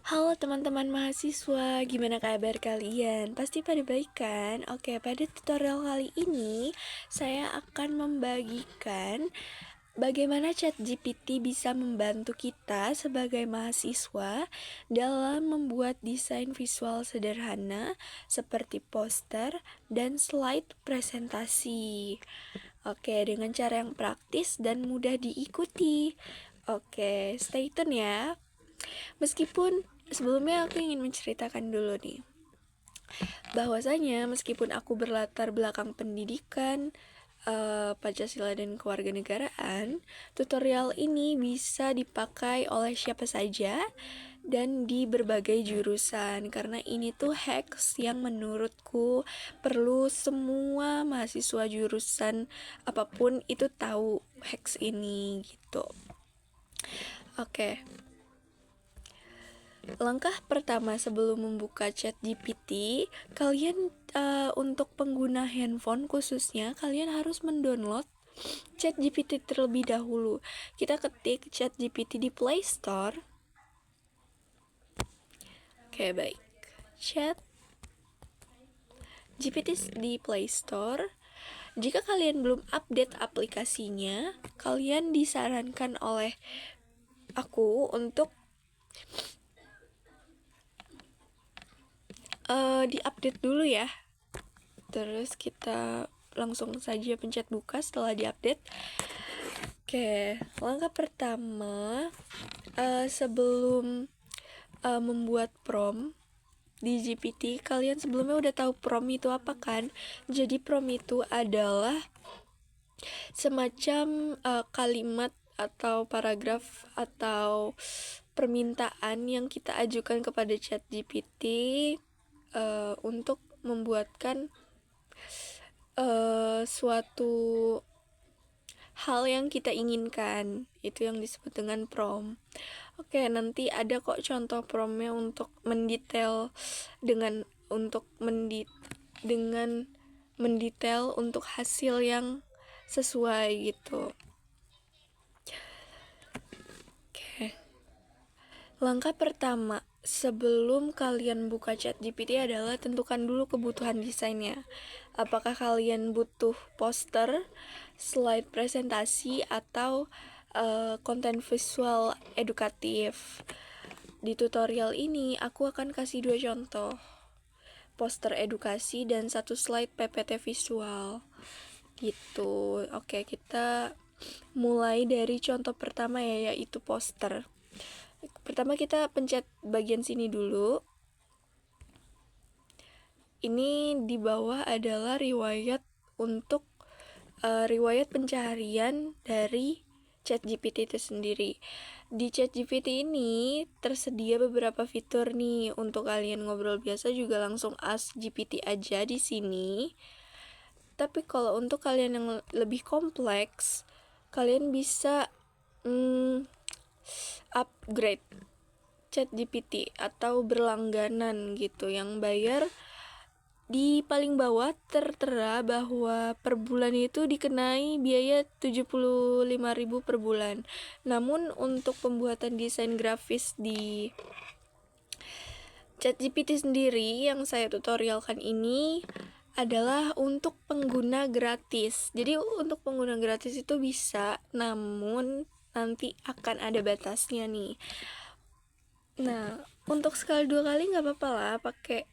Halo teman-teman mahasiswa, gimana kabar kalian? Pasti pada baik kan? Oke, pada tutorial kali ini saya akan membagikan bagaimana ChatGPT bisa membantu kita sebagai mahasiswa dalam membuat desain visual sederhana seperti poster dan slide presentasi. Oke, dengan cara yang praktis dan mudah diikuti. Oke, stay tune ya. Meskipun sebelumnya aku ingin menceritakan dulu nih, bahwasanya meskipun aku berlatar belakang pendidikan, Pancasila dan kewarganegaraan, tutorial ini bisa dipakai oleh siapa saja dan di berbagai jurusan, karena ini tuh hacks yang menurutku perlu semua mahasiswa jurusan apapun itu tahu hacks ini gitu. Oke. Langkah pertama sebelum membuka ChatGPT, kalian untuk pengguna handphone khususnya, kalian harus mendownload ChatGPT terlebih dahulu. Kita ketik ChatGPT di Play Store. Oke, baik. ChatGPT di Play Store. Jika kalian belum update aplikasinya, kalian disarankan oleh aku untuk diupdate dulu ya. Terus kita langsung saja pencet buka setelah diupdate. Oke, langkah pertama sebelum membuat prompt di GPT, kalian sebelumnya udah tahu prompt itu apa kan? Jadi prompt itu adalah semacam kalimat atau paragraf atau permintaan yang kita ajukan kepada ChatGPT untuk membuatkan suatu hal yang kita inginkan. Itu yang disebut dengan prompt. Oke, nanti ada kok contoh promptnya untuk mendetail dengan mendetail untuk hasil yang sesuai gitu. Oke. Langkah pertama sebelum kalian buka ChatGPT adalah tentukan dulu kebutuhan desainnya. Apakah kalian butuh poster, slide presentasi, atau konten visual edukatif. Di tutorial ini aku akan kasih 2 contoh, poster edukasi dan 1 slide PPT visual gitu. Oke, kita mulai dari contoh pertama ya, yaitu poster. Pertama kita pencet bagian sini dulu. Ini di bawah adalah riwayat untuk riwayat pencaharian dari ChatGPT itu sendiri. Di ChatGPT ini tersedia beberapa fitur nih. Untuk kalian ngobrol biasa juga langsung ask GPT aja di sini. Tapi kalau untuk kalian yang lebih kompleks, kalian bisa upgrade ChatGPT atau berlangganan gitu, yang bayar di paling bawah tertera bahwa per bulan itu dikenai biaya 75.000 per bulan. Namun untuk pembuatan desain grafis di ChatGPT sendiri yang saya tutorialkan ini adalah untuk pengguna gratis. Jadi untuk pengguna gratis itu bisa, namun nanti akan ada batasnya nih. Nah, untuk sekali 2 kali nggak apa-apa lah pakai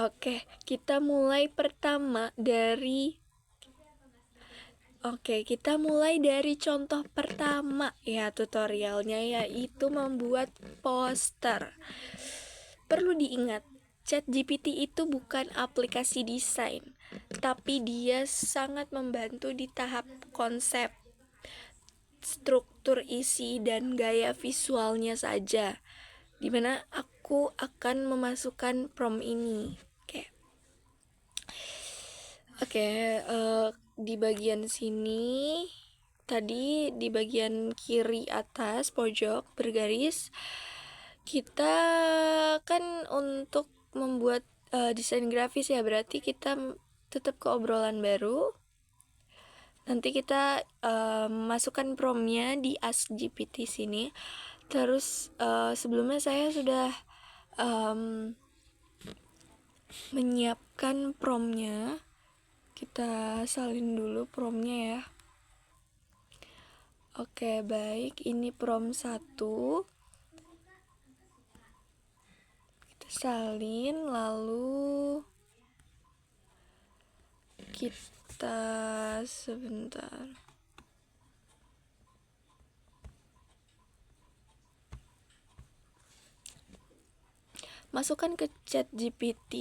Oke, kita mulai dari contoh pertama ya tutorialnya, yaitu membuat poster. Perlu diingat, ChatGPT itu bukan aplikasi desain, tapi dia sangat membantu di tahap konsep, struktur isi, dan gaya visualnya saja, dimana aku akan memasukkan prompt ini. Oke, di bagian sini tadi, di bagian kiri atas pojok bergaris, kita kan untuk membuat desain grafis ya, berarti kita tetap ke obrolan baru. Nanti kita masukkan promptnya di Ask GPT sini. Terus sebelumnya saya sudah menyiapkan promptnya. Kita salin dulu promptnya ya. Oke, baik. Ini prompt 1. Kita salin, lalu kita sebentar. Masukkan ke chat GPT.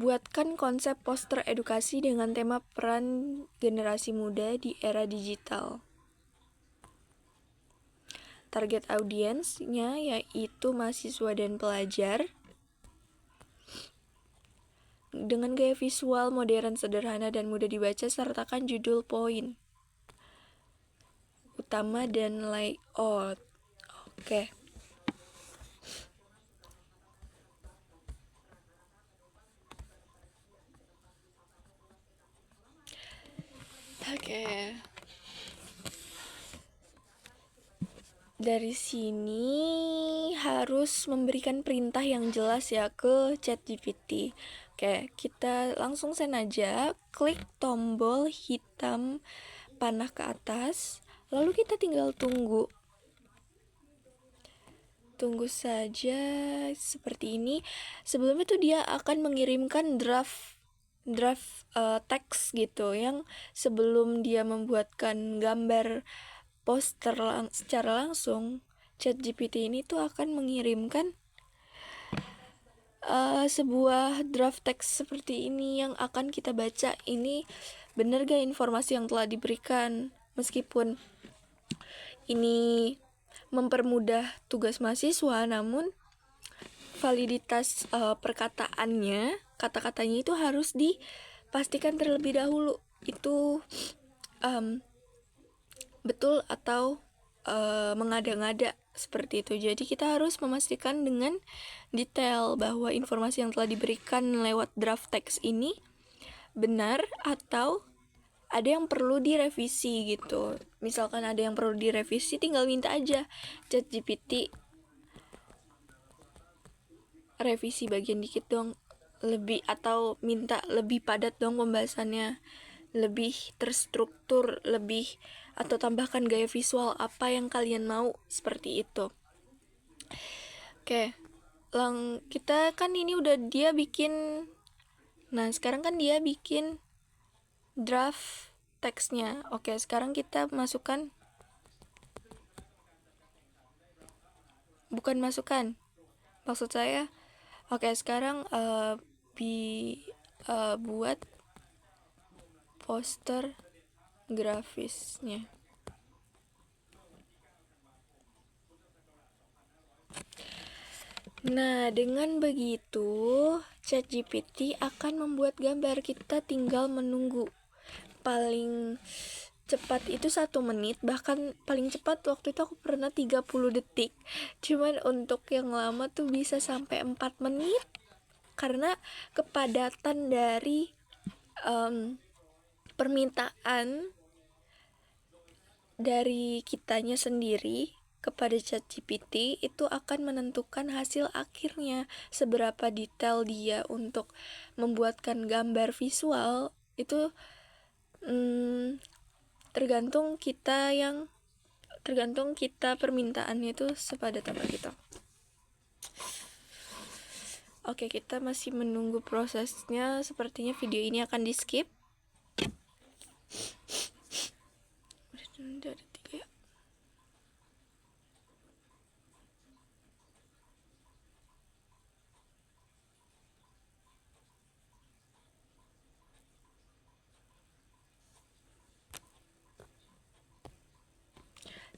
Buatkan konsep poster edukasi dengan tema peran generasi muda di era digital. Target audiensnya yaitu mahasiswa dan pelajar. Dengan gaya visual modern, sederhana, dan mudah dibaca, sertakan judul, poin utama, dan layout. Oke. Dari sini harus memberikan perintah yang jelas ya ke ChatGPT. Oke, kita langsung send aja. Klik tombol hitam panah ke atas, lalu kita tinggal tunggu. Tunggu saja seperti ini. Sebelum itu dia akan mengirimkan draft teks gitu, yang sebelum dia membuatkan gambar poster secara langsung, ChatGPT ini tuh akan mengirimkan sebuah draft teks seperti ini yang akan kita baca. Ini benar gak informasi yang telah diberikan? Meskipun ini mempermudah tugas mahasiswa, namun validitas perkataannya, kata-katanya itu harus dipastikan terlebih dahulu itu betul atau mengada-ngada seperti itu. Jadi kita harus memastikan dengan detail bahwa informasi yang telah diberikan lewat draft text ini benar atau ada yang perlu direvisi gitu. Misalkan ada yang perlu direvisi, tinggal minta aja ChatGPT revisi bagian dikit dong, lebih, atau minta lebih padat dong pembahasannya, lebih terstruktur, lebih, atau tambahkan gaya visual apa yang kalian mau, seperti itu. Oke, kita kan ini udah dia bikin. Nah, sekarang kan dia bikin draft teksnya. Oke, sekarang kita masukkan, bukan masukkan, maksud saya, oke, sekarang buat poster grafisnya. Nah, dengan begitu ChatGPT akan membuat gambar. Kita tinggal menunggu. Paling cepat itu 1 menit, bahkan paling cepat waktu itu aku pernah 30 detik. Cuman untuk yang lama tuh bisa sampai 4 menit karena kepadatan dari permintaan dari kitanya sendiri kepada ChatGPT itu akan menentukan hasil akhirnya. Seberapa detail dia untuk membuatkan gambar visual itu tergantung kita permintaannya itu sepadat apa gitu. Oke, kita masih menunggu prosesnya. Sepertinya video ini akan di skip. Udah ada 3 ya.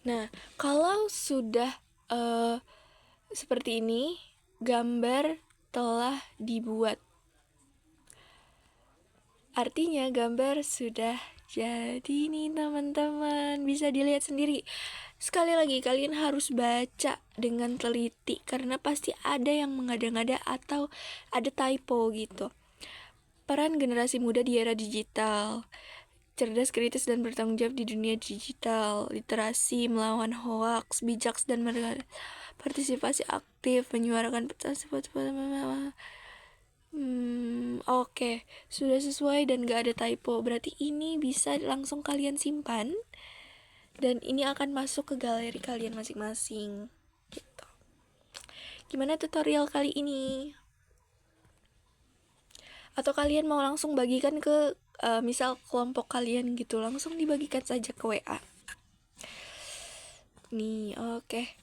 Nah, kalau sudah seperti ini, gambar telah dibuat. Artinya gambar sudah Jadi nih teman-teman, bisa dilihat sendiri. Sekali lagi, kalian harus baca dengan teliti karena pasti ada yang mengada-ngada atau ada typo gitu. Peran generasi muda di era digital. Cerdas, kritis, dan bertanggung jawab di dunia digital. Literasi, melawan hoaks, bijak, dan partisipasi aktif, menyuarakan Oke, sudah sesuai dan gak ada typo. Berarti ini bisa langsung kalian simpan dan ini akan masuk ke galeri kalian masing-masing. Gitu. Gimana tutorial kali ini? Atau kalian mau langsung bagikan ke misal kelompok kalian gitu, langsung dibagikan saja ke WA. Nih, oke.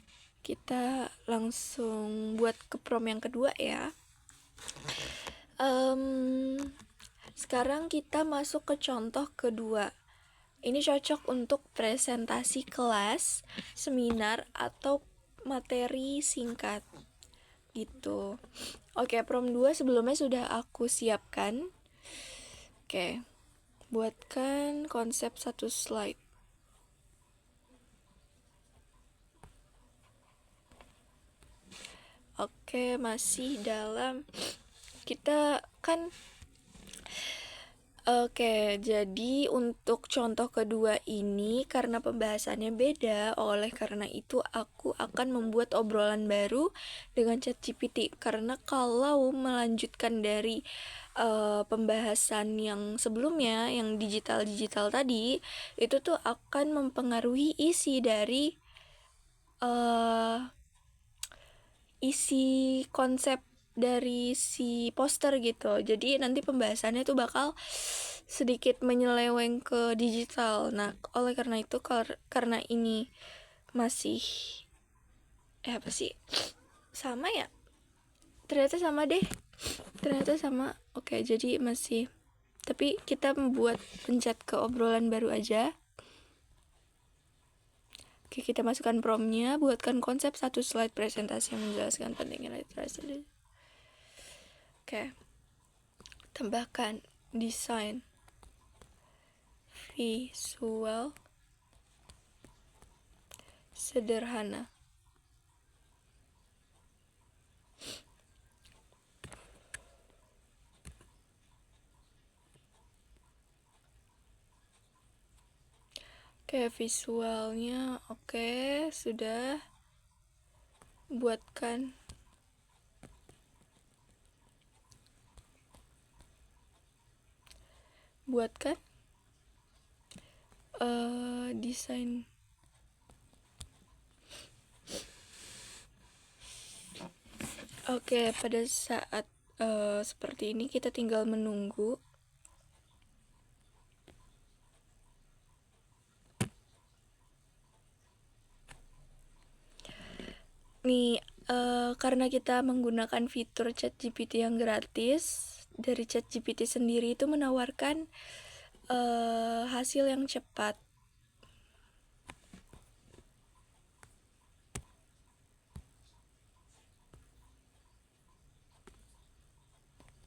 Kita langsung buat ke prom yang kedua ya. Sekarang kita masuk ke contoh kedua. Ini cocok untuk presentasi kelas, seminar, atau materi singkat gitu. Oke, prom 2 sebelumnya sudah aku siapkan. Oke, buatkan konsep satu slide. Oke, masih dalam kita kan. Oke, jadi untuk contoh kedua ini karena pembahasannya beda, oleh karena itu aku akan membuat obrolan baru dengan ChatGPT. Karena kalau melanjutkan dari pembahasan yang sebelumnya, yang digital-digital tadi, itu tuh akan mempengaruhi isi dari isi konsep dari si poster gitu. Jadi nanti pembahasannya tuh bakal sedikit menyeleweng ke digital. Nah, oleh karena itu karena ini masih apa sih? Sama ya? Ternyata sama deh. Ternyata sama. Oke, jadi masih, tapi kita membuat pencet ke obrolan baru aja. Oke, kita masukkan promnya, buatkan konsep satu slide presentasi yang menjelaskan pentingnya literasi. Oke, tambahkan desain visual sederhana. Oke, visualnya oke, sudah. Buatkan desain. Oke, pada saat seperti ini kita tinggal menunggu. Nih, karena kita menggunakan fitur ChatGPT yang gratis, dari ChatGPT sendiri itu menawarkan hasil yang cepat.